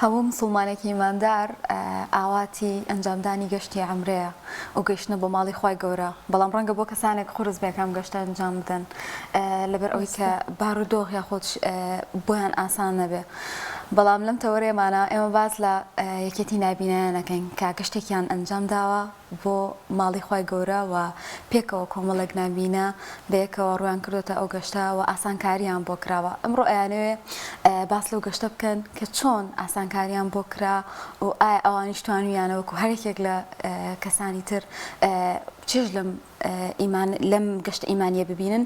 هەموو مسلمانێکی ایماندار ئاواتی ئەنجامدانی گەشتی عمرەیە و گەیشتنە بۆ ماڵی خی گەورە، بەڵام ڕەنگە بۆ کەسانێک خورس بێکام گەشتە ئەنجام بدەن لەبەر ئەوەی کە بارودۆخ یا خۆت بۆیان ئاسان نەبێ. بەڵام لەم تەوەرێمانە ئێمە باز لە یەکێتی نابینایانەکەین کە گەشتێکیان ئەنجام داوە بۆ ماڵی خی گەورە و پێکەوە کۆمەڵێک نابینە بەیەکەوە ڕویان کردوتە ئەو گەشتە و ئاسانکاریان بۆ کراوە. ئەمڕۆ ئەیانەوێ باس لەو گەشتە بکەن کە چۆن ئاسانکاریان بۆ کرا و ئایا ئەوانیش توانویانەوەکو هەرێکێک لە کەسانی تر چێژ لەم گەشتە ئیمانیە ببینن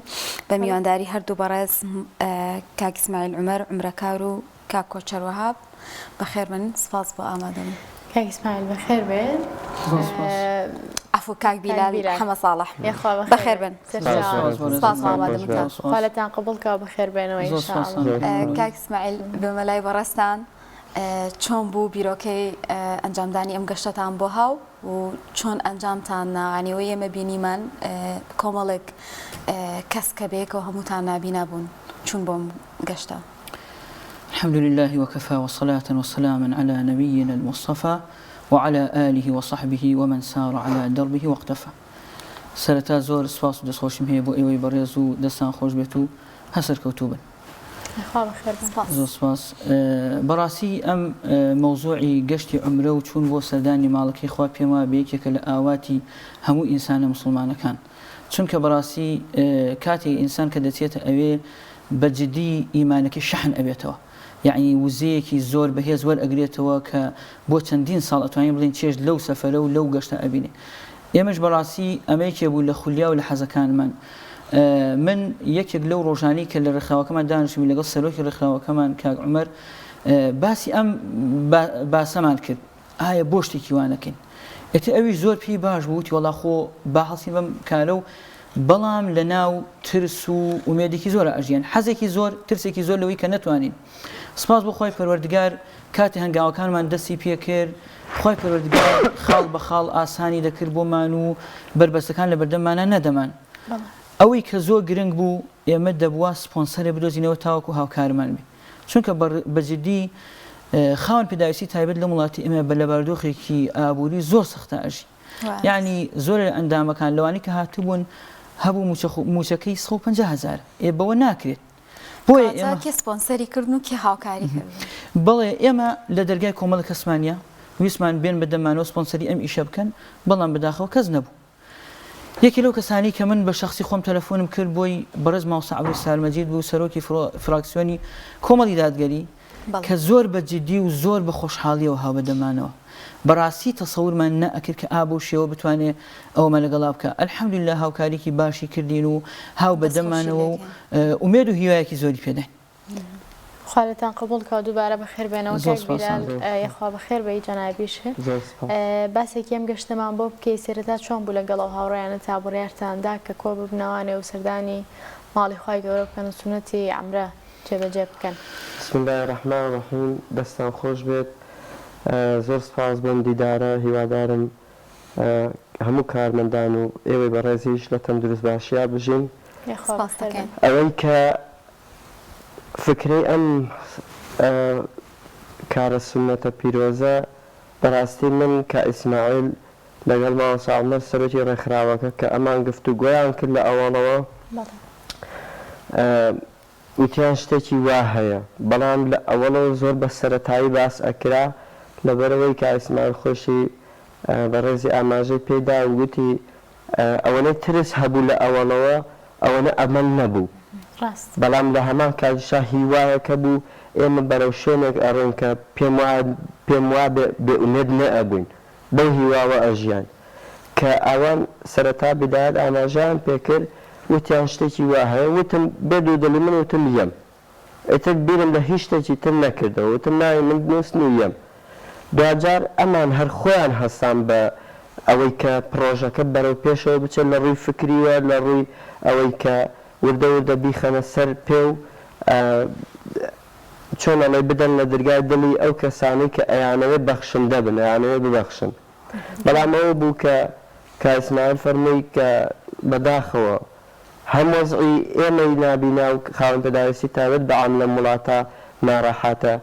بە میوانداری هەردوو بەڕێز کاک ئیسماعیل عومەر عومرەکار و کاک کۆچەر وەهاب. بەخێر بن، سپاس بۆ ئامادەبوون. کاک ئیسماعیل بەخێر بێت. عفو کاک بیلال حەمە ساڵح بەخێر بن، سپاس بۆ ئامادەبوونتان. خاڵەتان قبولکەوە بەخێر بێنەوە ئینشاءالله. کاک ئیسماعیل بێمە لای بەڕێستان، چۆن بوو بیرۆکەی ئەنجامدانی ئەم گەشتتان بۆ هاو و چۆن ئەنجامتان ناوانیەوە ئێمە بینیمان کۆمەڵێک کەس کە بەیەکەوە هەمووتان نابینا بوون چون بۆم گەشتە؟ الحمد لله وكفى وصلاة وسلاما على نبينا المصطفى وعلى آله وصحبه ومن سار على دربه واقتفى. سرتا زور سپاس و دەستخۆشیم هەیە بۆ ئێوەی بەڕێز و دەستان خۆش بێت و هەسەر کەوتوو بن. زۆر سپاس. بەڕاستی ئەم مەوزوعی گەشتی عومرە و چوون بۆ سەردانی ماڵەکەی خوا پێم وایە بەیەکێکە لە ئاواتی هەموو ئینسانە مسلمانەکان، چونکە بەڕاستی کاتێک ئینسان کە دەچێتە ئەوێ بەجددی ئیمانەکەی شەحن ئەبێتەوە، یعنی وزەیەکی زۆر بەهێز وەرئەگرێتەوە کە بۆ چەندین ساڵ ئەتوانین بڵین چێژ لەو سەفەرە و لەو گەشتە ئەبینێ. ئێمەش بەڕاستی ئەمەیەکێ بوو لە خولیا و لە حەزەکانمان. من یەکێک لەو ڕۆژانی کە لە ڕێکخراوەکەمان دانیشتمی لەگەڵ سەرۆکی ڕێکخراوەکەمان کاک عومەر باسی ئەم باسەمان کرد، ئایا بۆ شتێکی وانەکەین. ئێتە ئەویش زۆر پێی باش بوو، وتی وەڵا خۆ با هەڵسین بەم کارە و بەڵام لە ناو ترس و ئومێدێکی زۆرە ئەژیان، حەزێکی زۆر، ترسێکی زۆر لەوەی کە نەتوانین. سپاس بۆ خۆی پەروەردگار کاتی هەنگاوەکانمان دەستی پێ کرد، خۆی پەروەردگار خاڵ بە خاڵ ئاسانی دەکرد بۆمان و بربەستەکان لە بەردەممانە نەدەمان. ئەوەی کە زۆر گرنگ بوو ئێمە دەبووە سپۆنسەرێ بدۆزینەوە تاوەکو هاوکارمان بێ، چونکە بەجددی خاوەن پێداویستی تایبەت لە وڵاتی ئێمە بە لەباردۆخێکی ئابووری زۆر سەختە ئەژی، یعنی زۆر ئەندامەکان لەوانی کە هاتوبوون هەبوو موچەکەی 150,000 بەوە ناکرێت. بۆیە ئێمە سپۆنسەری کردن و کێ هاوکاری کرد. بەڵێ ئێمە لە دەرگای کۆمەڵە کەسمانە ویسمان بێن بەدەمانەوە سپۆنسەری ئەم ئیشە بکەن، بەڵام بەداخەوە کەس نەبوو. یەکی لەو کەسانی کە من بە شخصی خۆم تەلەفۆنم کرد بۆی بەڕێز ماوسە عەبدول سارمەجید بوو، سەرۆکی فراکسیۆنی کۆمەڵی دادگەری کە زۆر بەجددی و زۆر بە خۆشحاڵیەوە هاو بەدەمانەوە. بەڕاستی تەسەورمان نەئەکرد کە ئابوو شێوە بتوانێت ئەومە لەگەڵا بکە. ئەلحەمدولیلا هاوکاریکی باشی کردین و هاو بەدەمانەوە و ئومێد و هیوایەکی زۆری پێدەین. خاڵتان قبولکە دووبارە بەخێر بێنەوە کاک بیلال، یەخوا بەخێر بەی جەنابیش. باسێکی ئەم گەشتەمان بۆ بکەی سێرەتا چۆن بوو لەگەڵ ئەو هاوڕێیانە تا بڕیارتاندا کە کۆ ببنەوانێ و سەردانی ماڵی خی گەورە بکەن و سونەتی عەمرە جێبەجێ بکەن. بسم الله الرحمن الرحیم. دەستان خۆش بێت. زۆر سپاس بۆم دیدارە، هیوادارم هەموو کارمەندان و ئێوەی بەڕێزیش لە تەندروست باشییا بژین. ئەوەی کە فکرەی ئەم کارە سونەتە پیرۆزە بەڕاستی من کە ئیسماعیل لەگەڵ ماوەسە عومەر سەرۆکی ڕێکخراوەکە کە ئەمان گفتوگۆیان کرد لە ئەوڵەوە وتیان شتێکی وا هەیە، بەڵام لە ئەوڵەوە زۆر بە سەرەتایی باس ئەکرا لەبەرەوەی کە ئیسماعیل خۆشی بەڕێزی ئاماژەی پێدا و گوتی ئەوەنەی ترس هەبوو لە ئەوڵەوە ئەوەنە ئەمەل نەبوو، بەڵام لە هەمان کاتیشا هیوایەکە بوو ئێمە بەرەو شوێنێک ئەڕۆین کە پێم وا بێئومێد نەئەبووین، بەو هیواوە ئەژیان کە ئەوان سەرەتا بدایەت ئاماژەیان پێکرد وتیان شتێکی وا هەیە. وتم بێ دوودڵی من وتم یەم، ئێتر بیرم لە هیچ شتێکی تر نەکردەوە، وتم ناوی من بنووسن و یەم. دوجار ئەمان هەر خۆیان هەستان بە ئەوەی کە پرۆژەکە بەرەو پێشەوە بچێت لە ڕووی فکریوە، لە ڕووی ئەوەی کە وردە وردە بیخەنە سەر پێ و چۆن ئەڵێ بدەن لە دەرگای دڵی ئەو کەسانی کە ئەیانەوێ بەخشندە بن، ئەیانەوێ ببەخشن. بەڵام ئەوە بوو کە ئیسماعیل فەرمووی کە بەداخەوە هەم وەزعی ئێمەی نابینا و خاوەن پێداویستی تایبەت بە عام لە وڵاتە ناڕەحاتە،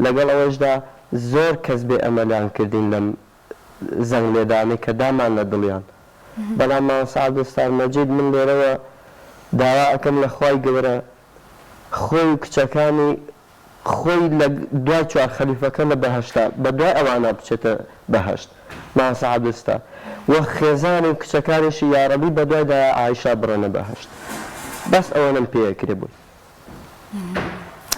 لەگەڵ ئەوەشدا زۆر کەس بێ ئەمەلیان کردین لەم زەنگ لێدانی کە دامان لە دڵیان بەڵام مامۆستا عەبدولستار مەجید من لێرەوە داوا ئەکەم لە خوای گەورە خۆی و کچەکانی خۆی لە دوای چوار خەلیفەکە لە بەهەشتا بە دوای ئەوانە بچێتە بەهەشت مامۆستا عەبدولستار وە خێزانی و کچەکانیشی یارەبی بە دوایدا عایشا بڕێنە بەهەشت بەس ئەوەنم پێیەکرێ بووی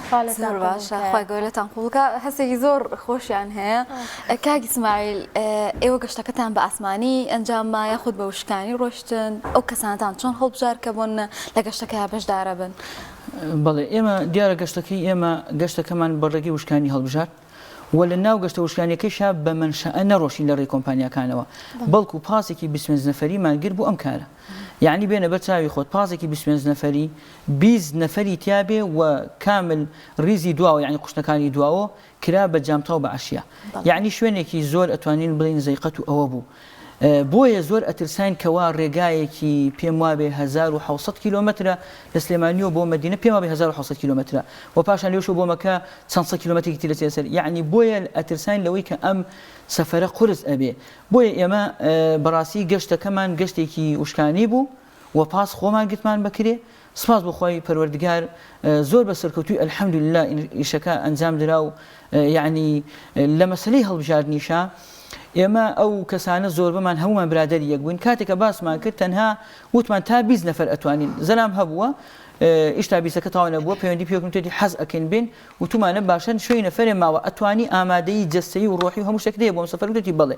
زۆر باشە خی گەورەتان قوڵکە هەستێکی زۆر خۆشیان هەیە کاک ئیسماعیل ئێوە گەشتەکەتان بە ئاسمانی ئەنجامما یاخود بە وشکانی ڕۆشتن ئەو کەسانتان چۆن هەڵبژار کە بوون لە گەشتەکە بەشدارە بن بەڵێ ئێمە دیارە گەشتەکەی ئێمە گەشتەکەمان بەڕێگەی وشکانی هەڵبژار و لە ناو گەشتە وشکانیەکەیشا بە منشەئە نەڕۆشین لە ڕێی کۆمپانیاکانەوە بەڵکو پاسێکی 20 نەفەریمان گر بوو ئەم کارە یعنی بێنە بەر چاوی خۆت پاسێکی 20 نەفەری 20 نەفەری تیابێ و کامل ریزی دواوە یعنی قوشتەکانی دواوە کرا بە جامتا و بە عەشیە یعنی شوێنێکی زۆر ئەتوانین بڵین زەیقەت و ئەوە بوو بۆیە زۆر ئەترساین کەوا ڕێگایەکی پێم وابێ 1700 کیلۆمەترە لە سلێمانیەوە بۆ مەدینە پێم وابێ 1700 کیلۆمەترە و پاشان لێوشەوە بۆ مەکە چەند سە کیلۆمەترێکی تر لەسەر یعنی بۆیە ئەترساین لەوەی کە ئەم سەفەرە قورس ئەبێ بۆیە ئێمە بەڕاستی گەشتەکەمان گەشتێکی وشکانی بوو و پاس خۆمان گرتمان بکرێ سپاس بخوای پەروەردگار زۆر بە سەرکەوتووی ئەلحەمدولله ئیشەکە ئەنجام درا و یعنی لە مەسەلەی هەڵبژاردنیشە ئێمە ئەو کەسانە زۆر بەمان هەمومان برادەری یەک بووین کاتێکە باسمان کرد تەنها وتمان تا 20 نەفەر ئەتوانین زەلام هەبووە ئیش تا بیسەکە تاوا نەبووە پەیوەندی پێکردی حەز ئەکەین بین وتمانە باشن شوێی نەفەرێ ماوە ئەتوانی ئامادەی جەستەیی و ڕۆحی و هەموو شتێک دەیە بۆم سەفەر وتی بڵێ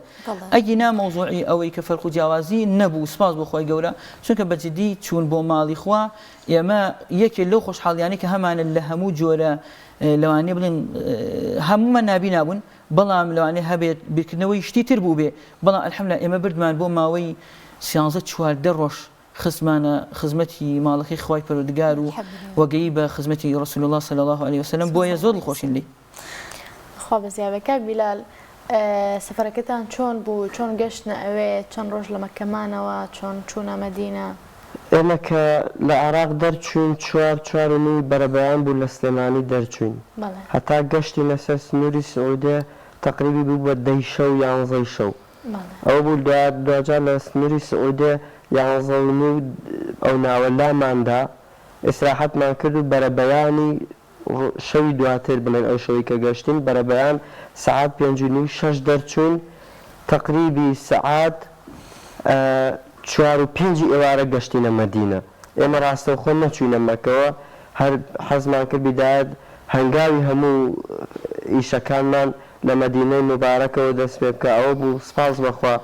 ئەگینا مەوزوعی ئەوەی کە فەرق و جیاوازی نەبوو سپاس بۆ خۆی گەورە چونکە بەجددی چوون بۆ ماڵی خوا ئێمە یەکێک لەو خۆشحاڵیانی کە هەمانە لە هەموو جۆرە لەوانەیە بڵێن هەمومان نابی نابوون بەڵام لەوانەیە هەبێت بیرکردنەوەی شتی تر بوو بێ بەڵام ئەلحەمدولله ئێمە بردمان بۆ ماوەی 13-14 ڕۆژ خزمانە خزمەتی ماڵەکەی خوای پەروەردگار و وەگەی بە خزمەتی ڕسول الله صلی الله عليه وسلم بۆیە زۆر دڵخۆشین لی خوا بەزیابە کاک بیلال سەفەرەکەتان چۆن بوو چۆن گەشتنە ئەوێ چەند ڕۆژ لە مەکەمانەوە چۆن چوونە مەدینە ئێمە کە لە عێراق دەرچوین 4-4 بەرەبەیان بوو لە سلێمانی دەرچوین هەتا گەشتی لەسەر سنووری سعودێ تقریبی بوو بە 10 شەو 11 شەو ئەوە بوو دوجار لە سنووری سعودێ 11 ئەو ناوە لاماندا ئیسراحەتمان کرد و بەرەبەیانی شەوی دواتر بڵێن ئەو شەوی کە گەشتین بەرەبەیان سەعات 5:30 دەرچوون تقریبی سەعات 4-5 ئێوارە گەشتینە مەدینە ئێمە ڕاستەوخۆ نەچوینە مەکەوە هەر حەزمان کرد بیدایەت هەنگاوی هەموو ئیشەکانمان لە مەدینەی مبارەکەوە دەست پێ بکە ئەوە بوو سپاس بەخوا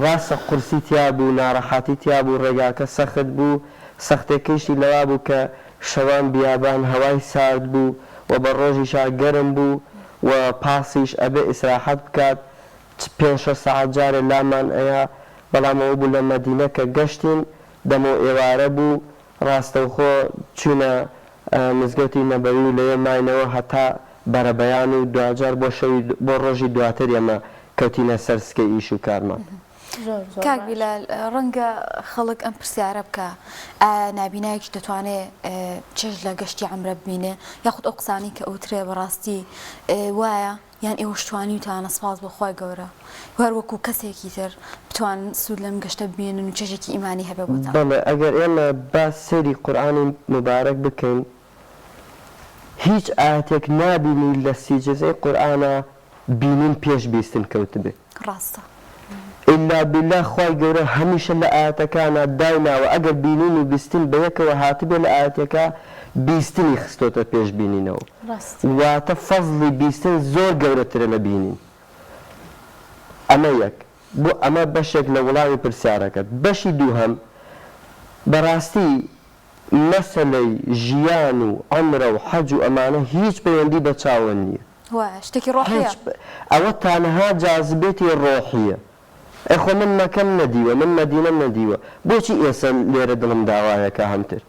ڕاستە قورسی تیا بوو ناڕەحەتی تیا بوو ڕێگاکە سەخت بوو سەختێکیشی لەوا بوو کە شەوان بیابان هەوای سارد بوو و بە ڕۆژیشا گەرم بوو و پاسیش ئەبێ ئیسراحەت بکات 5-6 سەعات جارێ لامان ئەیە بەڵام ئەوە بوو لە مەدینە کە گەشتین دەمە ئێوارە بوو ڕاستەوخۆ چوونە مزگەوتی نەبەوی و لەوێ ماینەوە هەتا بەرەبەیان و دوجار بۆ ڕۆژی دواتر ئێمە کەوتینە سەر سکەی ئیش و کارمان کاک بیلال ڕەنگە خەڵک ئەم پرسیارە بکە نابینایەکی دەتوانێت چێژ لە گەشتی عەمرە ببینێ یاخود ئەو قسانی کە ئەوترێ بەڕاستی وایە یان ئێوە شتوانی وتانە سپاس بەخوای گەورە هەر وەکو کەسێکی تر بتوان سوود لەم گەشتە ببینن و چێژێکی ئیمانی هەبێ بۆتان بەڵێ ئەگەر ئێمە باس سەیری قورئانی مبارەک بکەین هیچ ئاەتێک نابینی لە سیجزەی قورئانە بینین پێش بیستن کەوت بێ ڕاستە إلا بالله خوای گەورە هەمیشە لە ئاەتەکانە دایناوە ئەگەر بینین و بیستن بە یەکەوە هاتبێ لە ئاەتەکە بیستنی خستۆتە پێش بینینەوە واتە فەزڵی بیستن زۆر گەورەترە لە بینین ئەمە یەک بۆ ئەمە بەشێک لە وڵامی پرسیارەکەت بەشی دووهەم بەڕاستی مەسەلەی ژیان و عەمرە و حەج و ئەمانە هیچ پەیوەندی بە چاوە نییە شتێکی ڕۆحیە ئەوە تانەها جاذبێتی ڕۆحیە ئەخۆ من مەکەم نەدیوە من مەدینەم نەدیوە بۆچی ئێستا لێرە دڵم داوایەکە هەمتر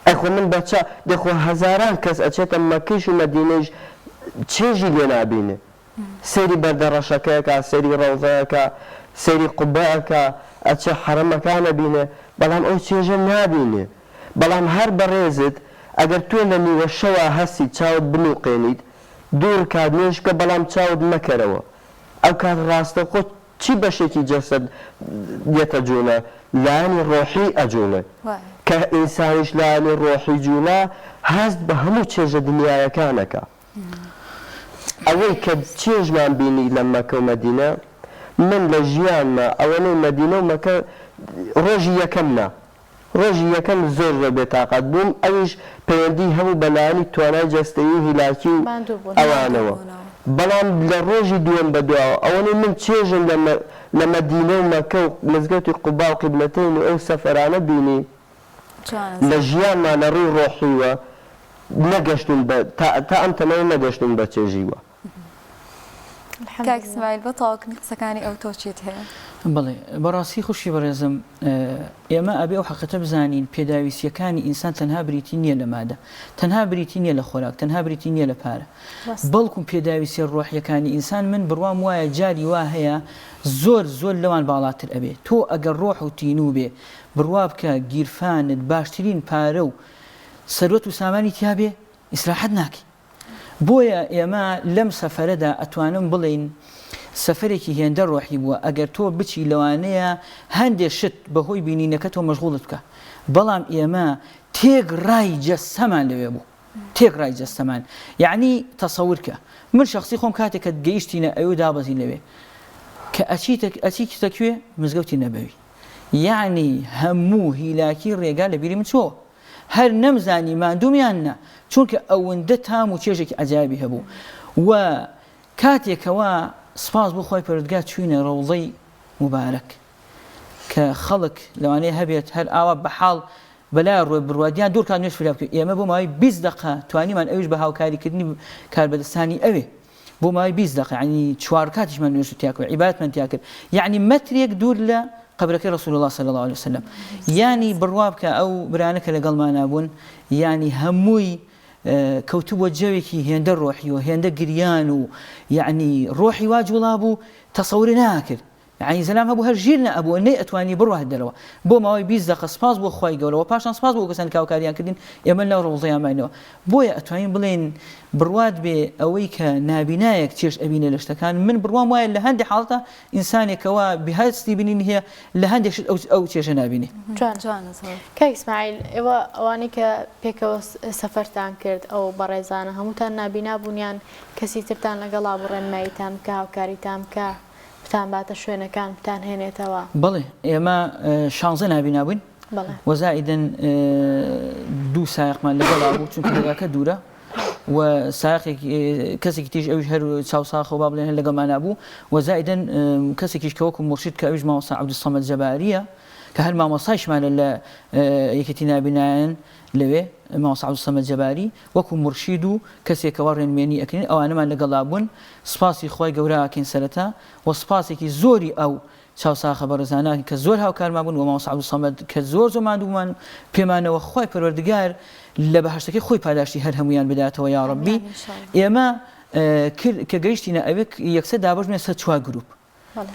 ئەخۆ من بەچە دەخۆ هەزاران کەس ئەچێتە مەکەیش و مەدینەیش چێژی لێ نابینێ سەیری بەردەڕەشەکەیەکە سەیری ڕەوزەیەکە سەیری قوبەیەکە ئەچێ حەرەمەکانە بینێ بەڵام ئەو چێژە نابینێ بەڵام هەر بەڕێزت ئەگەر تۆ لە نیوە شەوە هەستی چاوت بنووقێنیت دوور کات نوێژکە بەڵام چاوت مەکەرەوە ئەو کات ڕاستە خۆ چی بەشێکی جەسەد دێتە جوڵە لایەنی ڕۆحی ئەجوڵێ کە ئینسانیش لایەنی ڕۆحی جوڵە هەست بە هەموو چێژە دنیایەکانەکە ئەوەی کە چێژمان بینی لە مەکە و مەدینە من لە ژیانمە ئەوەنەی مەدینە و مەکە ڕۆژی یەکەمنا ڕۆژی یەکەم زۆر زۆر بێتاقەت بووم ئەویش پەیوەندی هەموو بەلایانی توانای جەستەیی و هیلاکی و ئەوانەوە بەڵام لە ڕۆژی دووەم بەدواوە ئەوەنەی من چێژم لە مەدینە و مەکە و مزگەوتی قوبا و قیبلەتەین و ئەو سەفەرانە بینی لە ژیانمان لە ڕووی ڕۆحیوە نەگەشتون تا ئەم تەمەوە نەگەشتون بە چێژیوە کاک اسماعیل بە تاواکردنی قسەکانی ئەو تۆ چیت هەیە؟ بڵێ بەڕاستی خوشی بەڕێزم ئێمە ئەبێ ئەو حەقەتە بزانین پێداویستیەکانی ئینسان تەنها بریتی نییە لە مادە تەنها بریتی نییە لە خۆراک تەنها بریتی نییە لە پارە بەڵکو پێداویستی ڕۆحیەکانی ئینسان من بڕوام وایە جاری وا هەیە زۆر زۆر لەوان باڵاتر ئەبێ تۆ ئەگەر ڕۆح و تینوو بێ بڕوا بکە گیرفانت باشترین پارە و سەرۆت و سامانی تیابێ ئیسراحەت ناکەی بۆیە ئێمە لەم سەفەرەدا ئەتوانم بڵین سەفەرێکی هێندە ڕۆحی بووە ئەگەر تۆ بچی لەوانەیە هەندێک شت بەهۆی بینینەکە تۆ مەشغوڵت بکە بەڵام ئێمە تێگڕای جەستەمان لەوێ بوو تێگڕای جەستەمان یعنی تەسەورکە من شخصی خۆم کاتێک کە گەیشتینە ئەوێ دابەزین لەوێ کە ئەچیتە کوێ مزگەوتی نەبەوی یعنی هەموو هیلاکی ڕێگا لە بیری من چۆ هەر نەمزانی مادومیان نە چونکە ئەوەندە تام و چێژێکی ئەجایبی هەبوو و کاتێکەوە سپاس بۆ خۆی پەروەردگار چوینە ڕەوڵەی مبارەک کە خەڵک لەوانەیە هەبێت هەر ئاوا بەحاڵ بەلای ڕۆی بڕوادیان دوور کات نوێژ فرا بکەین ئێمە بۆ ماوەی 20 دقە توانیمان ئەویش بە هاوکاریکردنی کاربەدەستانی ئەوێ بۆ ماوەی 20 دقە یعنی 4 کاتیشمان نوێژ تیا کرد عیبادەتمان تیا کرد یعنی مەترێک دوور لە قبرەکەی رسول الله صلی الله عليه وسلم یعنی بڕوا بکە ئەو برانەکە لەگەڵمان نابوون یعنی هەمووی کەوتوبووە جەوێکی هێندە ڕۆحی و هێندە گریان و یعنی ڕۆحی وا جوڵا بوو تەسەوری ناکرد یعنی زەلام هەبوو هەر ژیر نەبووە نەی ئەتوانی بڕوات دەرەوە بۆ ماوەی 20 دقە سپاس بۆ خۆی گەورەوە پاشان سپاس بۆ کەسانی کاوکاریان کردین ئێمە لەو ڕۆڵزەیان ماینەوە بۆیە ئەتوانین بڵێن بڕوات بێ ئەوەی کە نابینایەک چێش ئەبینە لە شتەکان من بڕوام وایە لە هەندێک حاڵەتە ئینسانێکەوە بەهەستی بینین هەیە لە هەندێک شت ئەو چێشە نابینێ کاک اسماعیل ئێوە ئەوانەی کە پێکەوە سەفەرتان کرد ئەو بەڕێزانە هەمووتان نابینا بوونیان کەسی ترتان لەگەڵا بڕێنماییتان بکە هاوکاریتان بکە بتان باتە شوێنەکان بتان هێنێتەوە بڵێ ئێمە شانزە نابینا بووین وەزائیدەن 2 سایقمان لەگەڵا بوو چونکە لەگاکە دوورە و کەسێکی تیژ ئەوش هەر چاوساخ و با بڵێن هەر لەگەڵمان نابوو وەزائیدەن کەسێکیش کە وەکو مرشید کە ئەوش مامۆستا عەبدولسەمەد جەباریە کە هەر مامۆستایشمانە لە یەکێتی نابینایان لەوێ مامۆستا عەبدولسەمەد جەباری وەکو مرشید و کەسێکەوە ڕێنمێنی ئەکرێن ئەوانەمان لەگەڵا بوون سپاسی خۆی گەورە ئاکەین سەرەتا و سپاسێکی زۆری ئەو چاوساخە بەڕێزانە کە زۆر هاوکارمان بوون و مامۆستا عەبدولسەمەد کە زۆر مادوومان پێمانەوە خۆی پەروەردگار لە بەهەشتەکەی خۆی پاداشتی هەر هەمویان بداتەوە یا ڕەبی ئێمە کە گەیشتینە ئەوێ یەکسەر دابەشمێ سەر 4 گروپ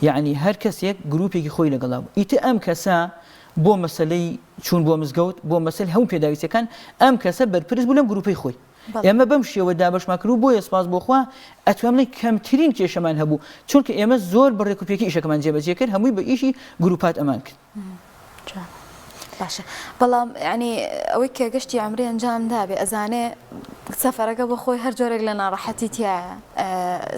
یعنی هەر کەسێک گروپێکی خۆی لەگەڵا بوو ئیتر ئەم کەسە بۆ مەسەلەی چوون بۆ مزگەوت بۆ مەسەل هەموو پێداویستەکان ئەم کەسە بەرپرس بوو لەم گروپەی خۆی ئێمە بەم شێوە دابەشمان کرد و بۆیە سپاس بۆخوا ئەتوانین کەمترین کێشەمان هەبوو چونکە ئێمە زۆر بەڕێکوپێکی ئیشەکەمان جێبەجێ کرد هەمووی بە ئیشی گروپات ئەمان کرد باشە بەڵام ینی ئەوەی کە گەشتی عمرێ ئەنجام دابێ ئەزانێ سەفەرەکە بە خۆی هەر جۆرێک لە ناڕەحەتی تایە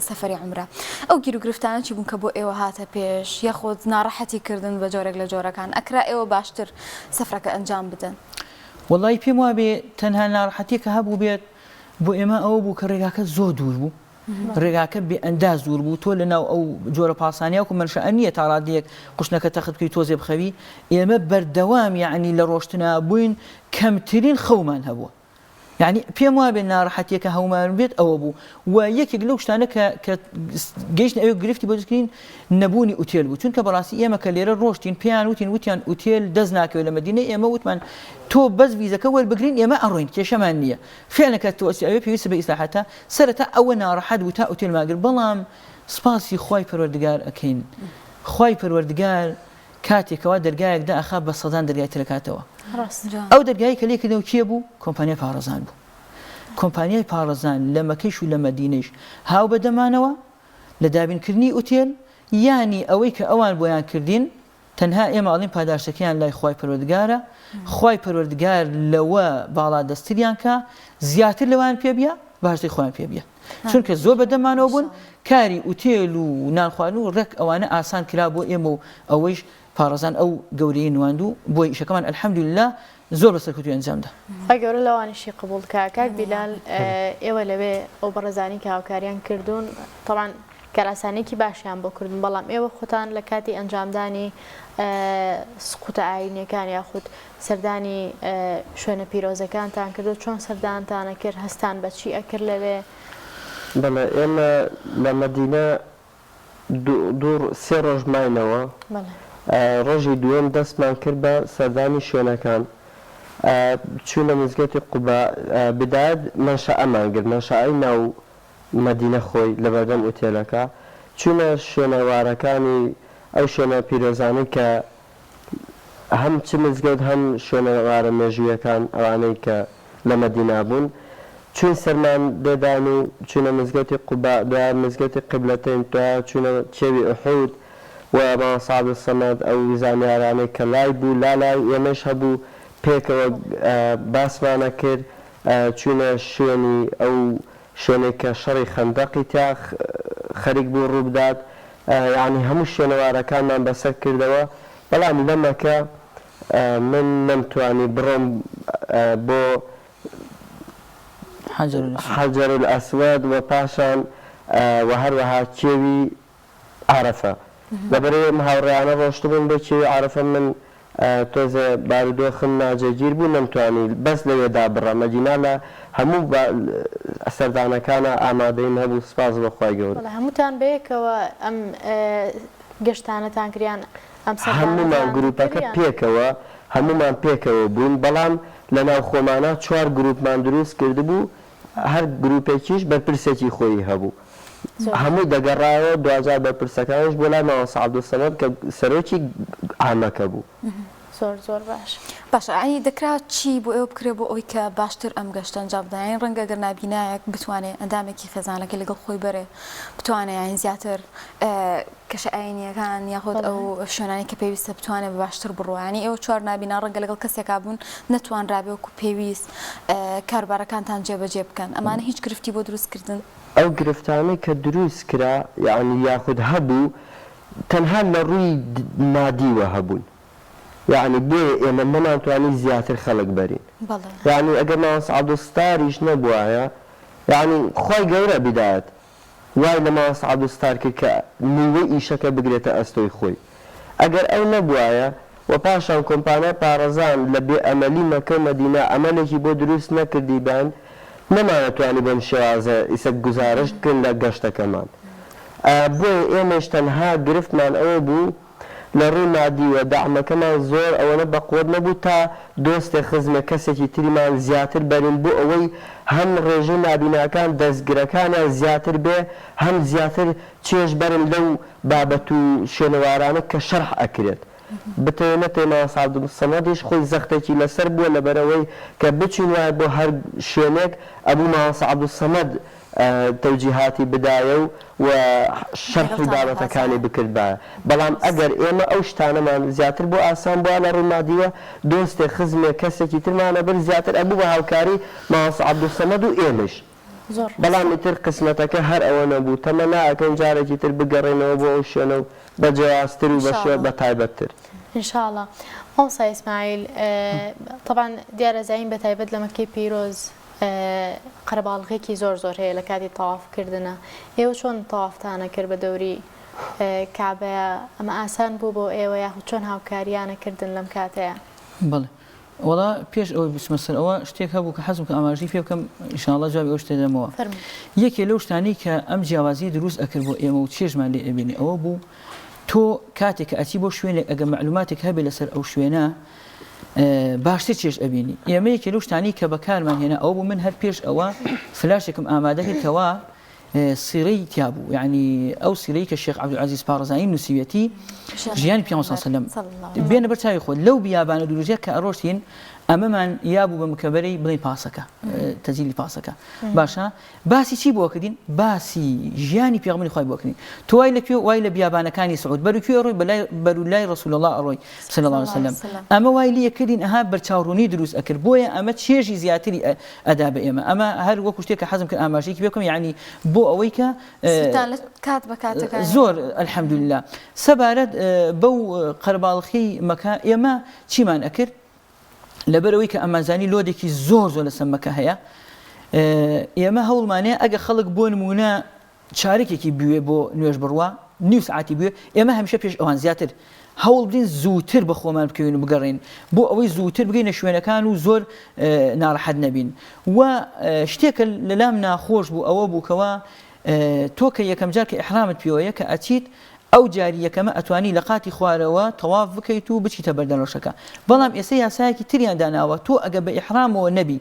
سەفەری عمرە ئەو گیر و گرفتانە چی بوون کە بۆ ئێوە هاتە پێش یاخۆت ناڕەحەتی کردن بە جۆرێک لە جۆرەکان ئەکرا ئێوە باشتر سەفرەکە ئەنجام بدەن وەڵی پێم وابێ تەنها ناڕەحەتی کە هەبوو بێت بۆ ئێمە ئەوە بوو کە ڕێگاکە زۆر دوور بوو ڕێگاکە بێ ئەنداز دوور بوو تۆ لەناو ئەو جۆرە پاسانیاوکو منشەئە نییە تا ڕادەیەک قوشنەکە تەخت بکەی تۆزێ بخەوی ئێمە بەردەوام یعنی لە ڕۆشتنا بووین کەمترین خەومان هەبووە یعنی پێم وابێ ناڕەحەتیەکە هەومان بێت ئەوە بوو و یەکێک لەو شتانە کە گەیشتن ئەوێ گرفتی بۆ دەستکردین نەبوونی ئوتێل بوو چونکە بەڕاستی ئێمە کە لێرە ڕۆشتین پێیان وتیان ئوتێل دەست ناکەوێت لە مەدینە ئێمە وتمان تۆ بەس ڤیزەکە وەربگرین ئێمە ئەڕۆین کێشەمان نییە فعلەکە تۆ ئەوێ پێویستە بە ئیسلاحەتە سەرەتا ئەوە ناڕەحەت بوو تا ئوتێل ماگر بەڵام سپاسی خۆی پەروەردگار ئەکەین خۆی پەروەردگار کاتێکەوە دەرگایەکدا ئەخا بە سەدان دەرگای ترەکاتەوە ئەو دەرگایی کە لێکردەوە کێ بوو کۆمپانیا پارێزان بوو کۆمپانیای پارێزان لە مەکەیش و لە مەدینەیش هاو بەدەمانەوە لە دابینکردنی ئوتێل یانی ئەوەی کە ئەوان بۆیان کردین تەنها ئێمە ئەڵین پاداشتەکەیان لای خوای پەروەردگارە خوای پەروەردگار لەوە باڵا دەستریان کە زیاتر لەوان پێ بیا باشتری خۆیان پێ بیا چونکە زۆر بەدەمانەوە بوون کاری ئوتێل و نانخواردن و ڕێک ئەوانە ئاسان کرا بۆ ئێمە و ئەوەیش پارێزان ئەو گەورەی نواندوو بۆی ئیشەکەمان ئەلحەمدولillah زۆر بەسەرکەوتوی ئەنجامدا. خی گەورە لەوانیشی قبول کاک بیلال ئێوە لەوێ ئەو بەڕێزانی کە هاوکاریان کردوون طبعاً کاراسانێکی باشیان بۆ کردن بەڵام ئێوە خۆتان لە کاتی ئەنجامدانی سقوتە ئاینیەکان یاخود سەردانی شوێنە پیرۆزەکانتان کردو چۆن سەردانتانە کرد هەستان بەچی ئەکرد لەوێ؟ بەڵێ ئێمە لە مەدینە سێ ڕۆژ ماینەوە ڕۆژی دوێن دەستمان کرد بە سەردانی شوێنەکان چوونە مزگەوتی قوبا بدایت مەنشەئەمان کرد مەنشەئەی ناو مەدینە خۆی لە بەردەم ئوتێلەکە چوونە شوێنەوارەکانی ئەو شوێنە پیرۆزانەی کە هەم چ مزگەوت هەم شوێنەوارە مێژوویەکان ئەوانەی کە لە مەدینا بوون چون سەرمان دەدان و چوونە مزگەوتی قوبا دوای مزگەوتی قبلەتین دوای چوونە چێوی ئوحود و مامۆستا عەبدولسەمەد ئەو زانیارانەی کە لای بوو لالای ئێمەش هەبوو پێکەوە باسمانە کرد چوونە شوێنی ئەو شوێنێک کە شەڕی خەندەقی تا خەریک بوو ڕوو بدات یعنی هەموو شوێنەوارەکانمان بەسەر کردەوە بەڵام لەمەکە من نەمتوانی بڕۆم بۆ حەجەر الئەسوەد و پاشان و هەروەها کێوی عەرەفە لەبەرەوەی هاوڕێیانە ڕۆشتبوون بۆ کێوی عەرەفە من تۆزە بارودۆخم ناجێگیر بوو نەمتوانی بەس لەوێدا بڕە مەدینە لە هەموو سەردانەکانە ئامادەین هەبوو سپاس بەخوای گەورە هەمووتان بەیەکەوە ئەم گەشتانەتان کریان هەمومان گروپەکە پێکەوە هەمومان پێکەوە بوون بەڵام لە ناو خۆمانە 4 گروپمان دروست کرد بوو هەر گروپێکیش بەرپرسێکی خۆی هەبوو هەموو دەگەڕایەوە دوجار بەرپرسەکانش بۆ لای مامۆستا عەبدولسەمەد کە سەرۆکی عامەکە بوو. زۆر باش باش ئەنی دەکرا چی بۆ ئێوە بکرێ بۆ ئەوی کە باشتر ئەم گەشتە ئەنجام بدەن یان ڕەنگە ئەگەر نابینایەک بتوانێت ئەندامێکی خێزانەکە لەگەڵ خۆی بەرێ بتوانێت یان زیاتر کەشە ئاینیەکان یاخود ئەو شوێنانی کە پێویستە بتوانێت بە باشتر بڕۆ ینی ئێوە 4 نابینا ڕەنگە لەگەڵ کەسێکا بوون نەتوانرابێ وەکو پێویست کاربارەکانتان جێبەجێ بکەن ئەمانە هیچ گرفتی بۆ دروستکردن ئەو گرفتانەی کە دروست کرا یعنی یاخود هەبوو تەنها لە ڕووی مادیوە هەبوون یعنی بۆ ئێمە نەمانتوانی زیاتر خەڵک بەرین یعنی ئەگەر مامۆستا عەبدولستاریش نەبوایە یعنی خۆی گەورە بدایەت وای لە مامۆستا عەبدولستار کرد کە نیوەی ئیشەکە بگرێتە ئەستۆی خۆی ئەگەر ئەو نەبوایە و پاشان کۆمپانیای پارێزان لە بێئەمەلی مەکە و مەدینە ئەمەلێکی بۆ دروست نەکردیبان نەمانەتوانی بەم شێوازە ئیسە گوزارش بکەین لە گەشتەکەمان بۆیە ئێمەش تەنها گرفتمان ئەوە بوو لە ڕووی مادیوە داعمەکەمان زۆر ئەوەنە بەقوت نەبوو تا دۆستێ خزمە کەسێکی تریمان زیاتر بەرین بۆ ئەوەی هەم ڕێژەی نابیناکان دەستگرەکانیان زیاتر بێ هەم زیاتر چێژ بەرن لەو بابەت و شوێنەوارانە کە شەرح ئەکرێت بتەوێنە پێی مامۆستا عەبدولسەمەدیش خۆی زەختێکی لەسەر بووە لەبەرەوەی کە بچین وایە بۆ هەر شوێنێک ئەبوو مامۆستا عەبدولسەمەد تەوجیهاتی بدایە و شەرحی بابەتەکانی بکردبایە بەڵام ئەگەر ئێمە ئەو شتانەمان زیاتر بۆ ئاسان بووە لە ڕووی مادیوە دۆستێ خزمێ کەسێکی ترمانە بر زیاتر ئەبوو بە هاوکاری مامۆستا عەبدولسەمەد و ئێمەش بەڵام ئیتر قسمەتەکە هەر ئەوە نەبوو تەمە ناکەن جارێکی تر بگەڕێنەوە بۆ ئەو شوێنە و بە جیاوازتر و بە تایبەتتر ئینشاءڵڵا. مامۆستا ئیسماعیل طبعاً دیارە زەین بە تایبەت لە مەکەی پیرۆز قەرەباڵغێکی زۆر هەیە لە کاتی تەوافکردنە ئێوە چۆن تەوافتانە کرد بە دەوری کابەیە ئەمە ئاسان بوو بۆ ئێوە یاخود چۆن هاوکاریانە کردن لەم کاتەیە؟ بەڵێ وەڵا پێش ئەوەی بچمە سەر ئەوە شتێک هەبوو کە حەزم کە ئاماژەی پێ بکەم ئینشاءڵڵا جوابی ئەو شتێ دەمەوە یەکێ لەو شتانەی کە ئەم جیاوازی دروست ئەکرد بۆ ئێمە و چێژمان لێ ئەبێنێ ئەوە بوو تۆ کاتێک کە ئەچی بۆ شوێنێک ئەگەر معلوماتێک هەبێ لەسەر ئەو شوێنە باشتر چێژ ئەبینی ئێمە یەکێ لەو شتانی کە بەکارمان هێنا ئەو بوو من هەر پێش ئەوە فلاشێکم ئامادە کردکەوە سیرەی تیابوو یعنی ئەو سیرەی کە شێخ عەبدولعەزیز پارێزانی نووسیوەتی ژیانی پێغەمبەر صلی الله علیه و سلم بێنە بەر چاوی خۆت لەو بیابانە دوورجێک کە ئەڕۆشتین ئەمەمان یابوو بە مکەبەرەی بڵێ پاسەکە تەجیلی پاسەکە باشە باسی چی بۆ کردین باسی ژیانی پێغەمبەری خۆی بۆ کردین تۆ وای لەکوێ وای لە بیابانەکانی سعود بەروکوێ ڕۆی بەرولای ڕسول الله ئەڕۆی صلی الله علیه وسلم ئەمە وای لێ کردین ئەها بەرچاوڕوونی دروست ئەکرد بۆیە ئەمە چێژی زیاتری ئەدا بە ئێمە ئەمە هەر وەکو شتێک کە حەزم کرد ئاماژەیەکی بکەم یعنی بۆ ئەوەی کە کات بە کاتەکان زۆر الحەمدولله سەبارەت بەو قەرباڵخی مەکە ئێمە چیمان ئەکرد لەبەرەوەی کە ئەمازانی لۆدێکی زۆر لەسەر مەکە هەیە ئێمە هەوڵمانەیە ئەگە خەڵک بۆ نمونە چارێکێکی بوێ بۆ نوێژ بڕوا نیو سعاتی بوێ ئێمە هەمیشە پێش ئەوان زیاتر هەوڵ بدین زووتر بە خۆمان بکەوین و بگەڕین بۆ ئەوەی زووتر بگەینە شوێنەکان و زۆر ناڕەحەت نەبین و شتێکە لەلام ناخۆش بوو ئەوە بووکەوە تۆ کە یەکەم جار کە ئیحرامت پێوەیە کە ئەچیت ئەو جاری یەکەمە ئەتوانی لە قاتی خوارەوە تەواف بکەیت و بچیتە بەردەنۆشەکە بەڵام ئێستا یاسایەکی تریان داناوە تۆ ئەگە بە ئیحرامەوە نەبی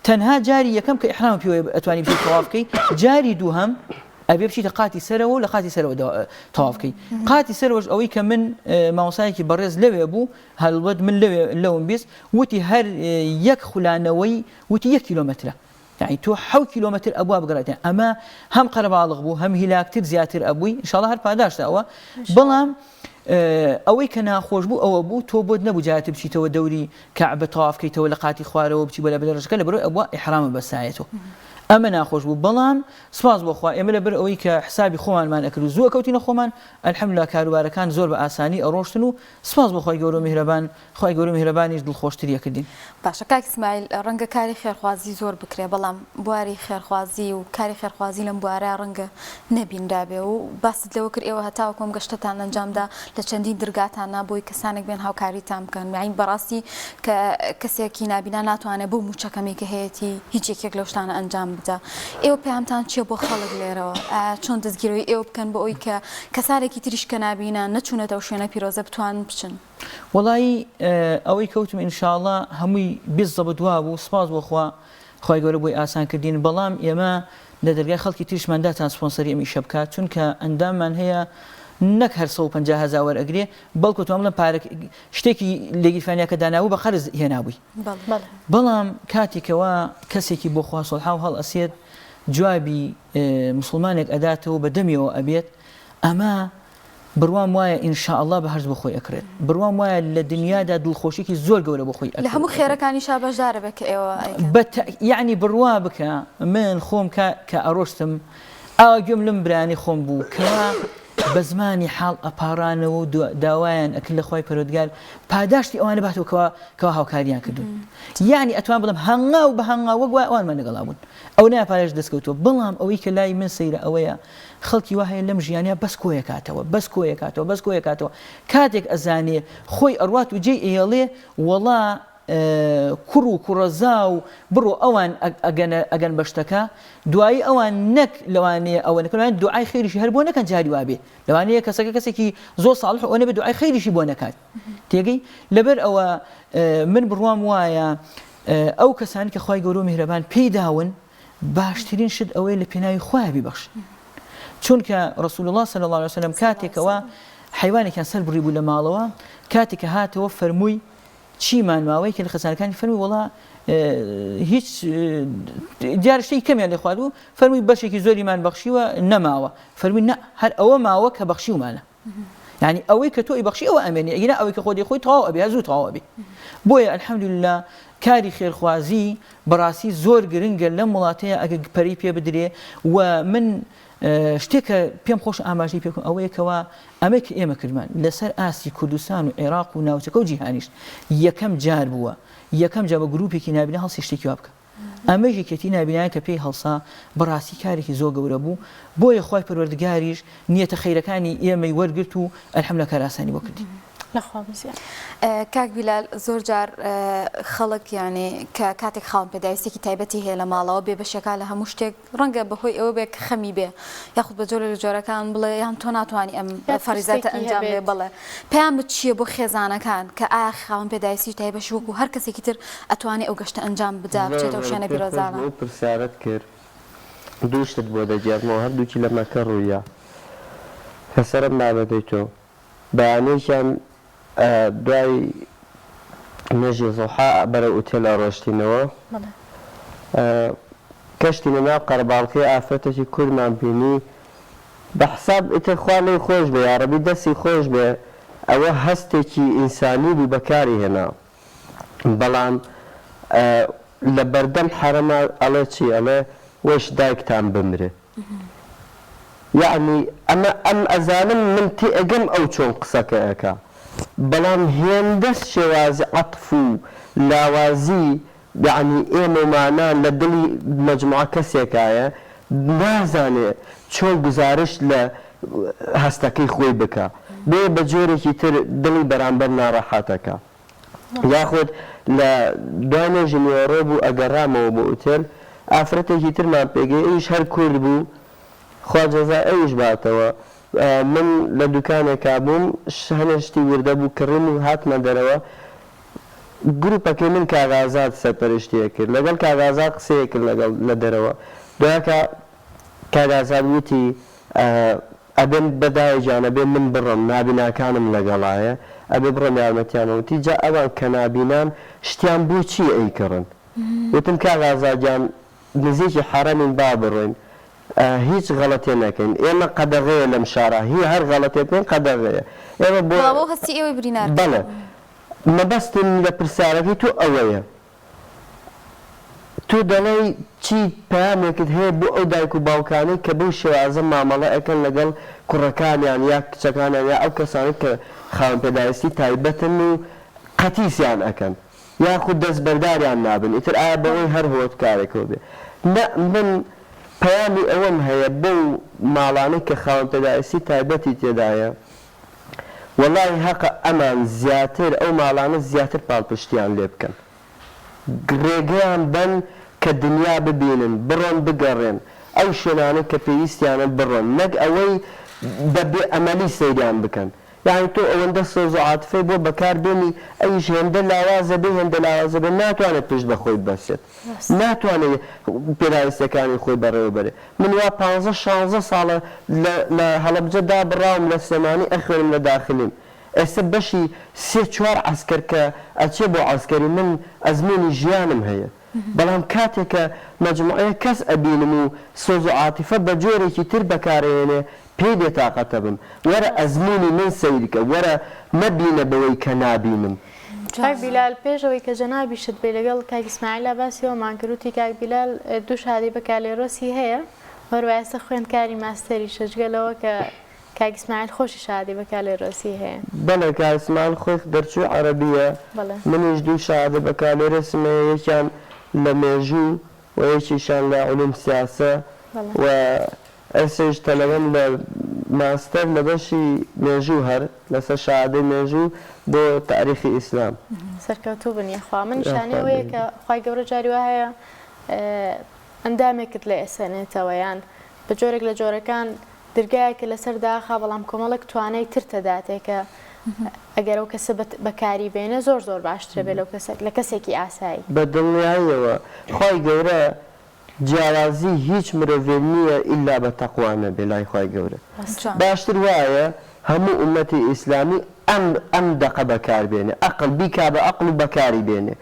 تەنها جاری یەکەم کە ئیحرام پێوەیە ئەتوانی بچیت تەواف بکەیت جاری دووهەم ئەبێ بچیتە قاتی سەرەوە و لە قاتی سەرەوە تەواف بکەیت قاتی سەرەوەش ئەوەی کە من مامۆستایەکی بەڕێز لەوێ بوو هەڵبەت من لەوم بیست وتی هەر یەک خولانەوەی وتی 1 کیلۆمەترە يعني تو 7 كيلومتر ابواب قراتين اما هم قربالغ بو هم هلاكتر زياتر ابوي ان شاء الله هر پاداش داوا بلام اوي كنا خوش بو او بو تو بود نبو جات بشي تو دوري كعبه طواف كي تو لقاتي خواره وبشي بلا بدرج كله برو ابوا احرام بسايته اما ناخوش بو بلام سپاس بو خو امل بر اوي كحسابي خوان مان اكلو زو كوتين خومان الحمد لله كاروباركان زور باساني اروشتنو سپاس بو خوي گورو مهربان خوي گورو مهربانيش دل خوشتري كردين باشە کاک اسماعیل ڕەنگە کاری خێرخوازی زۆر بکرێ بەڵام بواری خێرخوازی و کاری خێرخوازی لەم بوارە ڕەنگە نەبیندابێ و باست لەوە کرد ئێوە هەتاوە کۆم گەشتتان ئەنجامدا لە چەندین دەرگاتان بۆی کەسانێک بێن هاوکاریتان بکەن یعنی بەڕاستی کە کەسێکی نابینا ناتوانێت بۆ موچەکەمی کە هەیەی هیچ یەکێک لەو شتانە ئەنجام بدە ئێوە پێیانتان چییە بۆ خەڵک لێرەوە چۆن دەستگیرەوەی ئێوە بکەن بۆ ئەوی کە کەسارێکی تریش کە نابینە نەچوونەتەوە شوێنە پیرۆزە بتوان بچن والله ئەوەی کەوتم ئینشاءالله هەمووی بالضبط وا بوو سپاس بۆ خوا خی گەورە بۆی ئاسان کردین بەڵام ئێمە لە دەرگای خەڵکی تریشمانداتان سپۆنسەری ئەمی شە بکات چونکە ئەنداممان هەیە نەک هەر 150,000 وەرئەگرێ بەڵکو توام بڵێم پارێک شتێکی لێگیرفانیاکە داناوە بە قەرز هێنابووی بەڵام کاتێکەوە کەسێکی بۆ خوا سڵحاو هەڵ ئەسێت جوابی مسلمانێک ئەداتەوە بە دەمیەوە ئەبێت ئەمە بڕوام وایە ئینشاءالله بە هەرز بە خۆی ئەکرێت بڕوام وایە لە دنیادا دڵخۆشیێکی زۆر گەورە بە خۆی لە هەموو خێرەکانی شا بەشدارە بێت کە ئێوە یعنی بڕوا بکە من خۆم کە ئەڕۆشتم ئاوا گوێم لەم برانی خۆم بوو کەوا بە زمانی حاڵ ئەپارانەوە و داوایان ئەکرد لە خۆی پەروەردگار پاداشتی ئەوانە باتەوە کەوا هاوکاریان کردوون یعنی ئەتوان بڵم هەنگا و بە هەنگا وەک وای ئەوانمان لەگەڵا بوون ئەو نای پاداش دەستکەوتووە بەڵام ئەوەی کە لای من سەیرە ئەوەیە خەڵکی وا هەیە لەم ژیانە بەس کۆیەکاتەوە کاتێک ئەزانێ خۆی ئەڕوات و جێی ئێڵێ وەڵا کوڕ و کوڕەزا و بڕۆ ئەوان ئەگەن بەشتەکە دوایی ئەوان نەک لەوانەیە ئەوە نەکەن دوعای خێریشی هەر بۆ نەکەن جاری وابێ لەوانەیە کەسێکی زۆر ساڵح ئەوە بە دوعای خێریشی بۆ نەکات تێگەی لەبەر ئەوە من بڕوام وایە ئەو کەسانی کە خی گەورە و میهرەبان پێیداون باشترین شت ئەوەی لە پێناوی خۆیان بیبەخشن چونکە ڕسول الله صلی الله علیه وسلم کاتێکەوە حیوانێکیان سەر بڕی بوو لە ماڵەوە کاتێکە هاتەوە فەرمووی چیمان ماوەی کە لە خەزانەکانی فەرمووی وەڵا هیچ دیار شتێکی کەمیان لێ خواردبوو فەرمووی بەشێکی زۆریمان بەخشیوە نەماوە فەرمووی نە هەر ئەوە ماوە کە بەخشیومانە یعنی ئەوەی کە تۆی بەخشی ئەوە ئەمێنی ئەگەر ئەوەی کە خۆی تەواو ئەبێ زوو تەواو ئەبێ بۆیە الحەمدولله کاری خێرخوازی بەڕاستی زۆر گرنگە لەم وڵاتەیە ئەگە پەری پێ بدرێ و من شتێکە پێم خۆش ئاماژەی پێکەم ئەوەیە کەوا ئەمە کە ئێمە کردمان لەسەر ئاسی کوردستان و عێراق و ناوچەکە و جیهانیش یەکەم جار بووە یەکەم جا بە گروپێکی نابینە هەڵسی شتێکی وا بکە ئەمەش یەکێتی نابینایە کە پێی هەڵسا بەڕاستی کارێکی زۆر گەورە بوو بۆیە خۆی پەروەردگاریش نیەتە خەیرەکانی ئێمەی وەرگرت و الحەمدولله کار ئاسانی بۆ کردی کاک بیلال زۆر جار خەڵک یعنی کە کاتێک خاڵم پێداویستێکی تایبەتی هەیە لە ماڵەوە بێ بەشێکا لە هەموو شتێک ڕەنگە بەهۆی ئەوە بێ خەمی بێ یاخود بە جۆرە لە جۆرەکان بڵێ یان تۆ ناتوانانی ئەم فەریزاتە ئەنجام بێ بڵێ پێیان بچیە بۆ خێزانەکان کە ئایا خاوەن پێداویستی تایبەش وەکو هەر کەسێکی تر ئەتوانێت ئەو گەشتە ئەنجام بدا بچێتەوە شوێنە بیرۆزانە پرسیارەت کرد دوو شت بۆ دەجێڕمەوە هەردووکی لە مەکە ڕوویە کەسەرم بابەتەی تۆ بەیانێکیان دوای نێژی زۆحا بەرە ئوتێلە ڕۆشتینەوە کەشتینە ناو قەرباڵقی ئافرەتێکی کوورمان بینی بە حساب ئیتر خوا لێی خۆش بێ یاڕەبی دەستی خۆش بێ ئەوە هەستێکی ئینسانی بوو بەکاری هێنا بەڵام لە بەردەم حرەما ئەڵێ چی ئەڵێ وەش دایکتان بمرێ یعنی ئەم ئەزانم من تێئەگەم ئەو چۆن قسەکە ئەکا بەڵام هێندە شێوازی عەتف و لاوازی یعنی ئێمەمانان لە دڵی مەجموعە کەسێکایە نازانێ چۆن گزارش لە هەستەکەی خۆی بکە بێ بە جۆرێکی تر دڵی بەرامبەر ناڕەحەتەکە یاخود لە دوای نوێژی نیوەڕۆ بوو ئەگەڕامەوە بۆ ئوتێل ئافرەتێکی ترمان پێگەی ئەویش هەر کورد بوو خواجەزا ئەویش باتەوە من لە دوکانێکا بووم هەنێ شتی وردە بوو کڕین و هاتمە دەرەوە گروپەکەی من کاغازات سەرپەرشتیە کرد لەگەڵ کاغازات قسەیە کرد لەگەڵ لە دەرەوە دوایکە کاغازات وتی ئەبێن بەدایە جانە بێ من بڕم نابیناکانم لەگەڵایە ئەبێ بڕم یارمەتیانەوتی جا ئەوان کە نابینان شتیان بۆچی ئەیکڕن وتم کاغازات جان نزیکی حرەمین با بڕۆین هیچ غەڵەتێ نەکەین ئێمە قەدەغەیە لەم شارە هی هەر غەڵەتێ بکەین قەدەغەیە ئێمە بۆ هەستی ئێوەی برینار بەڵێ مەبەستم لە پرسیارەکەی تۆ ئەوەیە تۆ دەڵێی چی پامێکت هەیە بۆ ئەو دایک و باوکانی کە بەو شێوازە مامەڵە ئەەکەن لەگەڵ کوڕەکانیان یا کچەکانیان یا ئەو کەسانی کە خاوەن پێداویستی تایبەتن و قەتیسیان ئەەکەن یاخود دەستبەرداریان نابن ئیتر ئایا بەوەی هەر هۆتکارێکەوە بێ من پەیامی ئەوەم هەیە بەو ماڵانەی کە خاوەن پێداویستی تایبەتی تێدایە وەڵی حەقە ئەمان زیاتر ئەو ماڵانە زیاتر پاڵپشتیان لێ بکەن ڕێگەیان بن کە دنیا ببینن بڕۆن بگەڕێن ئەو شوێنانە کە پێویستیانە بڕۆن نەک ئەوەی بەبێ ئەمەلی سەیریان بکەن یعنی تۆ ئەوەندە سۆز و عاتفەی بۆ بەکاربێنی ئەویش هێندە لاوازە بێ هێندە لاوازە بێ ناتوانێت پشت بەخۆی بەسێت ناتوانێت پێداویستەکانی خۆی بەڕێوە بەرێ من وا 15-16 ساڵە لە هەڵەبجە دابڕاوم لە سێمانی ئەخوێنم لە داخلیم ئێستا بەشی 3-4 عەسکەر کە ئەچێ بۆ عەسکەری من ئەزمموی ژیانم هەیە بەڵام کاتێکە مەجموعەیە کەس ئەبینم و سۆز و عاتیفە بە جۆرێکی تر بەکارێنێ پێی دێتاقەتە بم وەرە ئەزمموی من سەیرکە وەرە مەبینە بەوەی کە نابینم کاک بیلال پێشەوەی کە جەنابیشت بێ لەگەڵ کاک ئیسماعیل باسیەوەمان کردوتی کاک بیلال دوو شادی بە کالێرۆسی هەیە هەروایسە خوێندکاری ماستەری شەجگەلەوە کە کاک ئیسماعیل خۆشی شادی بە کالێرۆسی هەیە بەڵێ کاک ئیسماعیل خۆی دەرچووی عەرەبیە منیش دوو شادە بە کالێرۆسمە یەکیان لە مێژوو و یەکیشان لە عولوم سیاسە و ئەسش تەلەوەم لە ماستەر لە بەشی مێژوو هەر لەسەر شادەی مێژوو بۆ تاریخی ئیسلام سەرکەوتوو بنیخوا من شانەوەیە کە خوای گەورە جاری وایە هەیە ئەندامێکت لە ئێسێنێتەوە یان بە جۆرێک لە جۆرەکان دەرگایەکە لەسەر داخا بەڵام کۆمەڵک توانای تر تەداتێکە ئەگەر ئەو کەسە بەکاری بێنە زۆر باشترە بێ لە کەسێکی ئاسایی بە دڵنیاییەوە خوای گەورە جیاوازی هیچ مرۆڤێ نییە ئیلا بە تەقوانە بێ لای خوای گەورە باشتر وایە هەموو ئومەتی ئیسلامی ئەم دەقە بەکاربێنێ ئەقڵ بیکا بە ئەقڵ و بەکاری بێنێ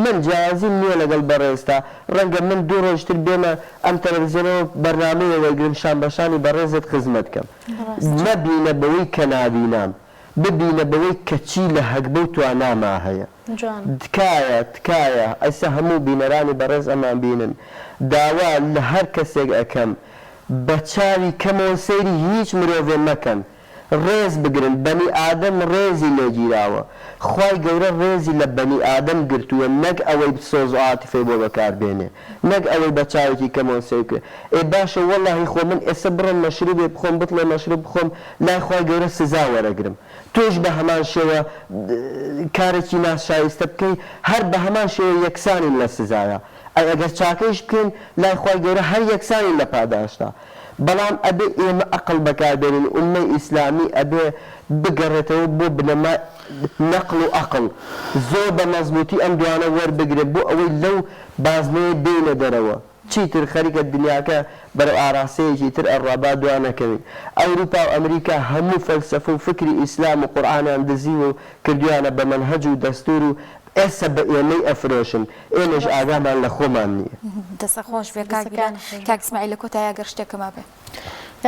من جیاوازیم نییە لەگەڵ بەڕێستا ڕەنگە من دوو ڕۆژتر بێمە ئەم تەلەڤیزیۆنەوە بەرنامەیە وەرگرم شان بەشانی بەڕێزت خزمەت کەم نەبینە بەوەی کە نابینام ببینە بەوەی کەچی لە هەکبە و تواناما هەیە تکایە ئەسا هەموو بینەرانی بەڕێز ئەمان بینن داوا لە هەر کەسێک ئەەکەم بە چاوی کەمەوە سەیری هیچ مرۆڤێ مەکەن ڕێز بگرن بەنی ئادەم ڕێزی لێگیراوە خوای گەورە ڕێزی لە بەنی ئادەم گرتووە نەک ئەوەی سۆز و عاتیفەی بۆ بەکاربێنێ نەک ئەوەی بە چاوێکی کەمەوە سەیری ئێ باشە وەڵڵاهی خۆ من ئێستا بڕم مەشروبێ بخۆم بتڵێ مەشروب بخۆم لای خوای گەورە سزا وەرەگرم تۆش بە هەمان شێوە کارێکی ناشایستە بکەی هەر بە هەمان شێوە یەکسانین لە سزایە ئەگەر چاکەیش بکەین لای خوای گەورە هەر یەکسانین لە پاداشتا بەڵام ئەبێ ئێمە ئەقڵ بەکاربێنین ئوممەی ئیسلامی ئەبێ بگەڕێتەوە بۆ بنەما نەقڵ و ئەقڵ زۆر بە مەزبوطی ئەم دوانە وەربگرێت بۆ ئەوەی لەو بازنەیە بینە دەرەوە چیتر خەریکە دنیاکە بەرەو ئاراسەیەکی تر ئەڕابا دوانەکەوین ئەوروپا و ئەمریکا هەموو فەلسەفە و فکری ئیسلام و قورئانیان دزیوە و کردویانە بە مەنهەج و دەستور و ئێستا بە ئێمەی ئەفرۆشن ئێمەش ئاگامان لە خۆمان نییە. دەسە خۆش بێ کاک ئیسماعیل لە کۆتایی ئەگەر شتێکەما بێ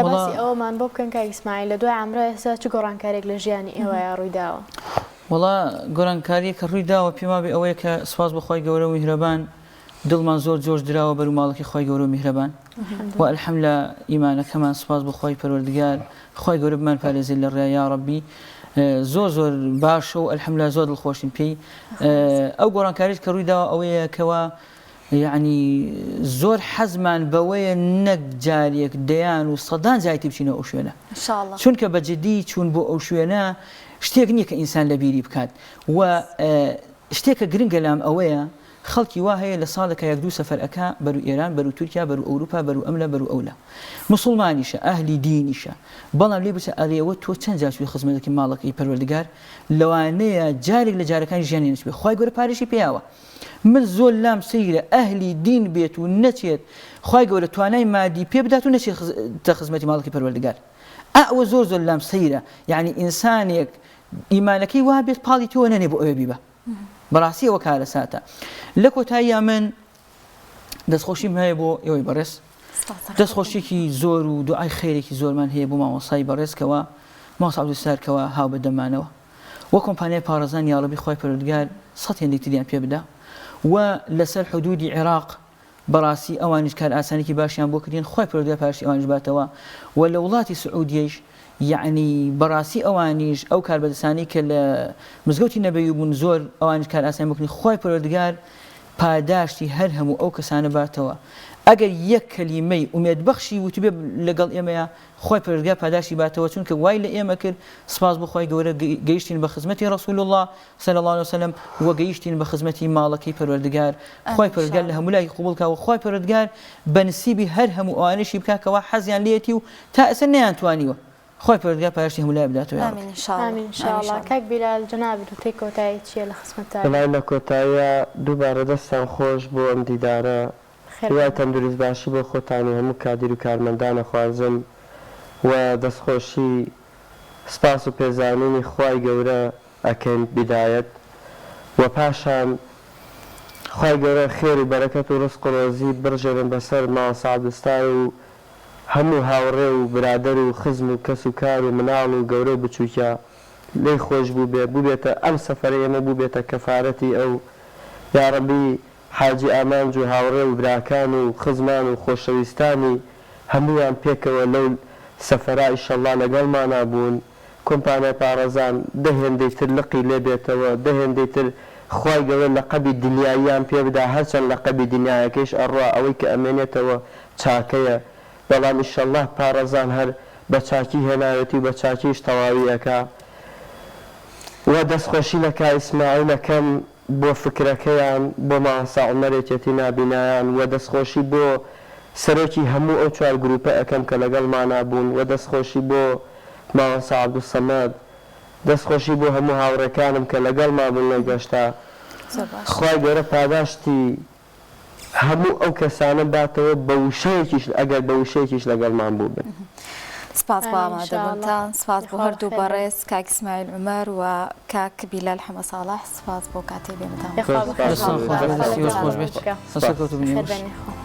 باسی ئەومان بۆ بکەن کاک ئیسماعیل لە دوای ئەمڕۆ ئێستا چ گۆڕانکارێک لە ژیانی ئێوەیە ڕوویداوە؟ وڵا گۆرانکاری کە ڕووی داوە پێما بێ ئەوەیە کە سپاس بەخوای گەورە و میهرەبان دڵمان زۆر جۆش دراوە بەرەو ماڵەکەی خۆی گەورە و میهرەبان و ئەلحەمدوللا ئیمانەکەمان سپاس بەخوای پەروەردگار خۆی گەورە بمان پارێزێت لە ڕێی یا ڕەبی زۆر زۆر باشە و ئەلحەمدوللا زۆر دڵخۆشین پێی ئەو گۆڕانکاریت کە ڕووی داوە ئەوەیە کەوا یعنی زۆر حەزمان بەوەیە نەک جارێک دەیان و سەدان جایتی بچینە ئەو شوێنە چونکە بەجددی چوون بۆ ئەو شوێنە شتێک نییە کە ئینسان لە بیری بکات و شتێکە گرنگە لام ئەوەیە خەڵکی وا هەیە لە ساڵێکە یەک دوو سەفەر ئەکا بەرو ئێران بەرو تورکیا بەرو ئەوروپا بەرو ئەملا بەرو ئەولا مسلمانیشە ئەهلی دینیشە بەڵام لێ بچە ئەڵێەوە تۆ چەند جاشوی خزمەتێکی ماڵەکەی پەروەردگار لەوانەیە جارێک لە جارەکانی ژیانی نوێت خی گەورە پارێشی پێیاوە من زۆر لام سەیرە ئەهلی دین بێت و نەچێت خی گەورە توانای مادی پێ بدات و نەچێت تە خزمەتی ماڵەکەی پەروەردگار ئەوە زۆر زۆر لام سەیرە یعنی ئینسانێک ئیمانەکەی وا بێت پاڵی تۆ نەنێ بۆ ئەوێ بیبە بەڕاستی ئەوە کارە ساتە لە کۆتاییە من دەستخۆشیم هەیە بۆ ئێوەی بەڕێز دەستخۆشیێکی زۆر و دوعای خێرێکی زۆرمان هەیە بۆ مامۆسای بەڕێزکەوە مامۆستا عەبدولساتارکەوە هاو بەدەمانەوە وە کۆمپانیای پارێزان یا ڕەبی خۆی پەروەردگار 100 هێندێکتریان پێ بدە و لەسەر حدودی عێراق بەڕاستی ئەوانش کار ئاسانێکی باشیان بۆ کردین خۆی پەروەردگار پارێزی ئەوانش باتەوە و لە وڵاتی سعودیەش یعنی بەڕاستی ئەوانیش ئەو کاربەدەستانی کە لە مزگەوتی نەبەوی بوون زۆر ئەوانش کار ئاسان بکەین خۆی پەروەردگار پاداشتی هەر هەموو ئەو کەسانە باتەوە ئەگەر یەک کەلیمەی ئومێدبەخشی وتبێ لەگەڵ ئێمەیە خۆی پەروەردگار پاداشتی باتەوە چونکە وای لە ئێمە کرد سپاس بۆ خۆی گەورە گەیشتین بە خزمەتی ڕەسوول الله صلی الله علیه وسلم و گەیشتین بە خزمەتی ماڵەکەی پەروەردگار خۆی پەروەردگار لە هەموو لای قبول کاوە خۆی پەروەردگار بەنسیبی هەر هەموو ئەوانەشی بکاکەوە حەزیان لێتی و تا ئێستا نەیانتوانیوە خۆی پەروەردگار پاداشتی هەموو لای بداتەوە ئامین ئینشاءالله کاک بیلال جەنابی دوتەی کۆتایی چییە لە خزمەتتان بەڵای لە کۆتاییە دووبارە دەستان خۆش بۆ ئەم دیدارە دوای تەندروست باشی بۆ خۆتانی هەموو کادیر و کارمەندانە خوازم و دەستخۆشی سپاس و پێزانینی خوای گەورە ئەکەین بیدایەت و پاشان خوای گەورە خێر و بەرەکەت و ڕزق و ڕۆزی بڕژێرن بەسەر مامۆستا عەبدولستار و هەموو هاوڕێ و برادەر و خزم و کەس و کار و مناڵ و گەورە و بچووکە لێی خۆش بووبێتە ئەم سەفەرە ئێمە بووبێتە کەفارەتی ئەو یا ڕەبی حاجی ئامانج و هاوڕێ و براکان و خزمان و خۆشەویستانی هەموویان پێکەوە لەو سەفەرا ئیشەڵڵا لەگەڵمانە بوون کۆمپانیای پارێزان دەهێندەی تر لقی لێ بێتەوە دەهێندەی تر خوای گەورە لەقەبی دنیاییان پێ بدا هەرچەند لەقەبی دنیایەکەیش ئەڕوا ئەوەی کە ئەمێنێتەوە چاکەیە بەڵام ئیشەڵڵا پارێزان هەر بە چاکی هێناوێتی و بە چاکیش تەواویەکە و دەستخۆشی لە کاک ئیسماعیلەکەم بۆ فکرەکەیان بۆ مامۆستا عومەرێکێتی نابینایان و دەستخۆشی بۆ سەرۆکی هەموو ئەو چوار گروپە ئەەکەم کە لەگەڵمانە بوون و دەستخۆشی بۆ مامۆستا عەبدولسەمەد دەستخۆشی بۆ هەموو هاوڕێکانم کە لەگەڵمان بوون لە گەشتا خوای گەورە پاداشتی هەموو ئەو کەسانە باتەوە بە وشەیەکیش ئەگەر بە وشەیەکیش لەگەڵمان بوو بن سپاس بۆ ئامادەبوونتان سپاس بۆ هەردوو بەڕێز کاک ئیسماعیل عومەر و کاک بیلال حەمە ساڵح سپاس بۆ کاتێ بێمەتان